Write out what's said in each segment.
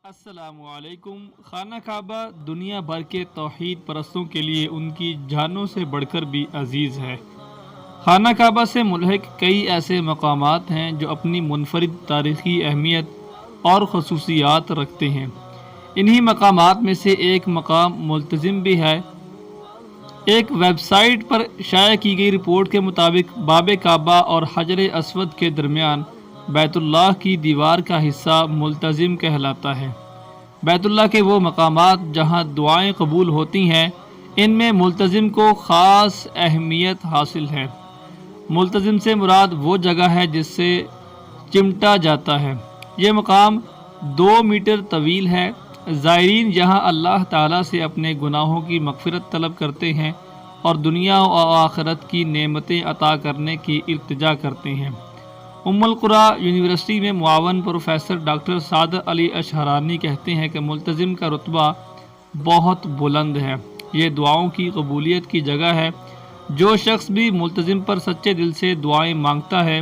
السلام علیکم۔ خانہ کعبہ دنیا بھر کے توحید پرستوں کے لیے ان کی جانوں سے بڑھ کر بھی عزیز ہے۔ خانہ کعبہ سے ملحق کئی ایسے مقامات ہیں جو اپنی منفرد تاریخی اہمیت اور خصوصیات رکھتے ہیں۔ انہی مقامات میں سے ایک مقام ملتزم بھی ہے۔ ایک ویب سائٹ پر شائع کی گئی رپورٹ کے مطابق باب کعبہ اور حجر اسود کے درمیان بیت اللہ کی دیوار کا حصہ ملتزم کہلاتا ہے۔ بیت اللہ کے وہ مقامات جہاں دعائیں قبول ہوتی ہیں، ان میں ملتزم کو خاص اہمیت حاصل ہے۔ ملتزم سے مراد وہ جگہ ہے جس سے چمٹا جاتا ہے۔ یہ مقام 2 میٹر طویل ہے۔ زائرین یہاں اللہ تعالیٰ سے اپنے گناہوں کی مغفرت طلب کرتے ہیں اور دنیا و آخرت کی نعمتیں عطا کرنے کی التجا کرتے ہیں۔ ام القری یونیورسٹی میں معاون پروفیسر ڈاکٹر سعادت علی اشہرانی کہتے ہیں کہ ملتزم کا رتبہ بہت بلند ہے۔ یہ دعاؤں کی قبولیت کی جگہ ہے۔ جو شخص بھی ملتزم پر سچے دل سے دعائیں مانگتا ہے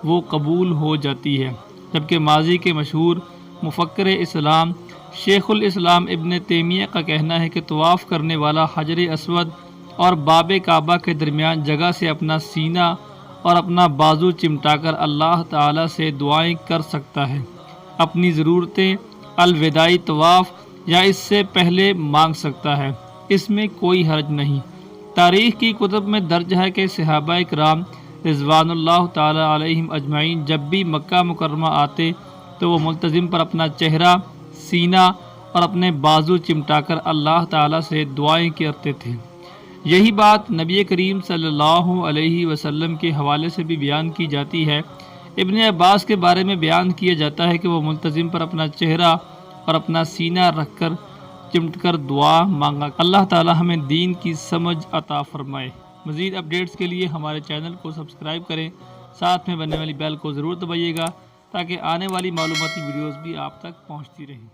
وہ قبول ہو جاتی ہے، جبکہ ماضی کے مشہور مفکر اسلام شیخ الاسلام ابن تیمیہ کا کہنا ہے کہ طواف کرنے والا حجر اسود اور باب کعبہ کے درمیان جگہ سے اپنا سینہ اور اپنا بازو چمٹا کر اللہ تعالیٰ سے دعائیں کر سکتا ہے۔ اپنی ضرورتیں الوداعی طواف یا اس سے پہلے مانگ سکتا ہے، اس میں کوئی حرج نہیں۔ تاریخ کی کتب میں درج ہے کہ صحابہ کرام رضوان اللہ تعالیٰ علیہم اجمعین جب بھی مکہ مکرمہ آتے تو وہ ملتزم پر اپنا چہرہ، سینہ اور اپنے بازو چمٹا کر اللہ تعالیٰ سے دعائیں کرتے تھے۔ یہی بات نبی کریم صلی اللہ علیہ وسلم کے حوالے سے بھی بیان کی جاتی ہے۔ ابن عباس کے بارے میں بیان کیا جاتا ہے کہ وہ ملتزم پر اپنا چہرہ اور اپنا سینہ رکھ کر چمٹ کر دعا مانگا۔ اللہ تعالی ہمیں دین کی سمجھ عطا فرمائے۔ مزید اپڈیٹس کے لیے ہمارے چینل کو سبسکرائب کریں، ساتھ میں بننے والی بیل کو ضرور دبائیے گا تاکہ آنے والی معلوماتی ویڈیوز بھی آپ تک پہنچتی رہیں۔